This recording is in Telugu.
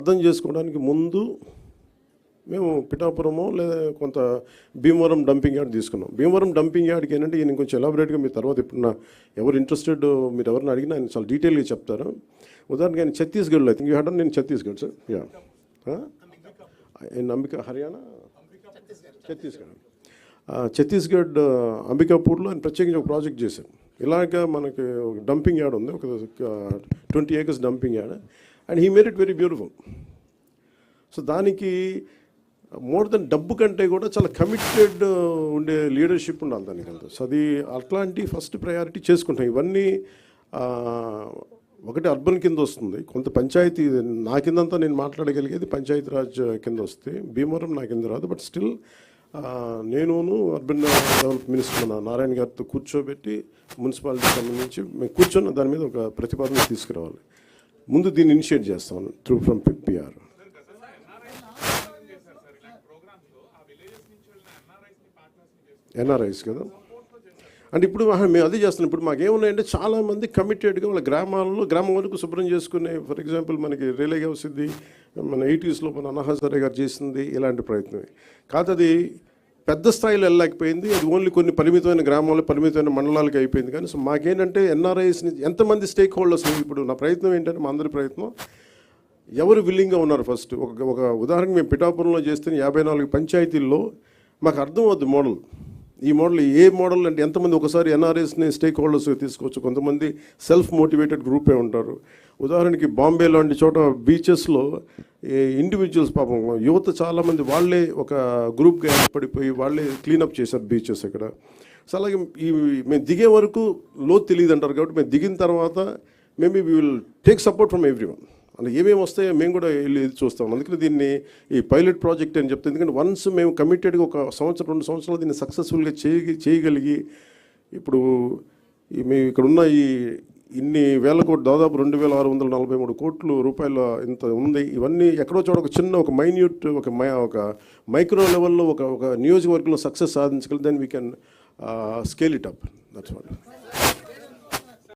అర్థం చేసుకోవడానికి ముందు మేము పిఠాపురమో లేదా కొంత భీమవరం డంపింగ్ యార్డ్ తీసుకున్నాం. భీమవరం డంపింగ్ యార్డ్కి ఏంటంటే ఈయన కొంచెం ఎలాబరేట్గా మీ తర్వాత ఇప్పుడు ఎవరు ఇంట్రెస్టెడ్ మీరు ఎవరిని అడిగినా ఆయన చాలా డీటెయిల్గా చెప్తారు. ఉదాహరణకి ఆయన ఛత్తీస్గఢ్లో ఐ థింక్ యూ హ్యాడ్ నేను ఛత్తీస్గఢ్ సార్ అంబికా హర్యానా ఛత్తీస్గఢ్ అంబికాపూర్లో ఆయన ప్రత్యేకించి ఒక ప్రాజెక్ట్ చేశారు. ఇలాగ మనకి ఒక డంపింగ్ యార్డ్ ఉంది, ఒక 20 acres dumping yard, and he made it very beautiful. So దానికి మోర్ దెన్ డబ్బు కంటే కూడా చాలా కమిటెడ్ ఉండే లీడర్షిప్ ఉండాలి దానికి అంతా. సో అది అట్లాంటి ఫస్ట్ ప్రయారిటీ చేసుకుంటాం. ఇవన్నీ ఒకటి అర్బన్ కింద వస్తుంది, కొంత పంచాయతీ నా కిందంతా నేను మాట్లాడగలిగేది పంచాయతీ రాజ్ కింద వస్తే, భీమవరం నా కింద రాదు. బట్ స్టిల్ నేనును అర్బన్ డెవలప్ మినిస్టర్ మన నారాయణ గారితో కూర్చోబెట్టి మున్సిపాలిటీ సంబంధించి మేము కూర్చొని దాని మీద ఒక ప్రతిపాదన తీసుకురావాలి. ముందు దీన్ని ఇనిషియేట్ చేస్తాను త్రూ ఫ్రమ్ పిఆర్. ఎన్ఆర్ఐస్ కదా అంటే ఇప్పుడు మేము అదే చేస్తున్నాం. ఇప్పుడు మాకేమున్నాయంటే చాలామంది కమిటెడ్గా వాళ్ళ గ్రామం వరకు శుభ్రం చేసుకునే, ఫర్ ఎగ్జాంపుల్ మనకి రిలే వస్తుంది, మన 80s మన అన్నహాసరే గారు చేసింది ఇలాంటి ప్రయత్నమే కాదు. అది పెద్ద స్థాయిలో వెళ్ళలేకపోయింది, అది ఓన్లీ కొన్ని పరిమితమైన గ్రామాలు పరిమితమైన మండలాలకి అయిపోయింది. కానీ సో మాకేంటంటే ఎన్ఆర్ఐస్ని ఎంతమంది స్టేక్ హోల్డర్స్, ఇప్పుడు నా ప్రయత్నం ఏంటంటే మా అందరి ప్రయత్నం ఎవరు విల్లింగ్గా ఉన్నారు ఫస్ట్. ఒక ఉదాహరణకు మేము పిఠాపురంలో చేస్తే 54 పంచాయతీల్లో మాకు అర్థం అవుద్ది మోడల్. ఈ మోడల్ ఏ మోడల్ అంటే ఎంతమంది ఒకసారి ఎన్ఆర్ఎస్ని స్టేక్ హోల్డర్స్ తీసుకోవచ్చు, కొంతమంది సెల్ఫ్ మోటివేటెడ్ గ్రూపే ఉంటారు. ఉదాహరణకి బాంబే లాంటి చోట బీచెస్లో ఇండివిజువల్స్ పాపం యువత చాలామంది వాళ్ళే ఒక గ్రూప్గా ఏర్పడిపోయి వాళ్ళే క్లీనప్ చేశారు బీచెస్ ఇక్కడ. సో అలాగే మేము దిగే వరకు లోతు తెలియదు అంటారు కాబట్టి మేము దిగిన తర్వాత maybe we will take support from everyone. అంటే ఏమేమి వస్తాయో మేము కూడా వెళ్ళి చూస్తాం. అందుకని దీన్ని ఈ పైలట్ ప్రాజెక్ట్ అని చెప్తాం. ఎందుకంటే వన్స్ మేము కమిటెడ్గా ఒక 1-2 సంవత్సరాలు దీన్ని సక్సెస్ఫుల్గా చేయగలిగి ఇప్పుడు మేము ఇక్కడ ఉన్న ఇన్ని వేల కోట్లు, దాదాపు 2643 కోట్ల రూపాయల ఇంత ఉంది. ఇవన్నీ ఎక్కడో చోట ఒక చిన్న ఒక మైన్యూట్ ఒక మైక్రో లెవెల్లో ఒక నియోజకవర్గంలో సక్సెస్ సాధించగలి then we can scale it up. That's what.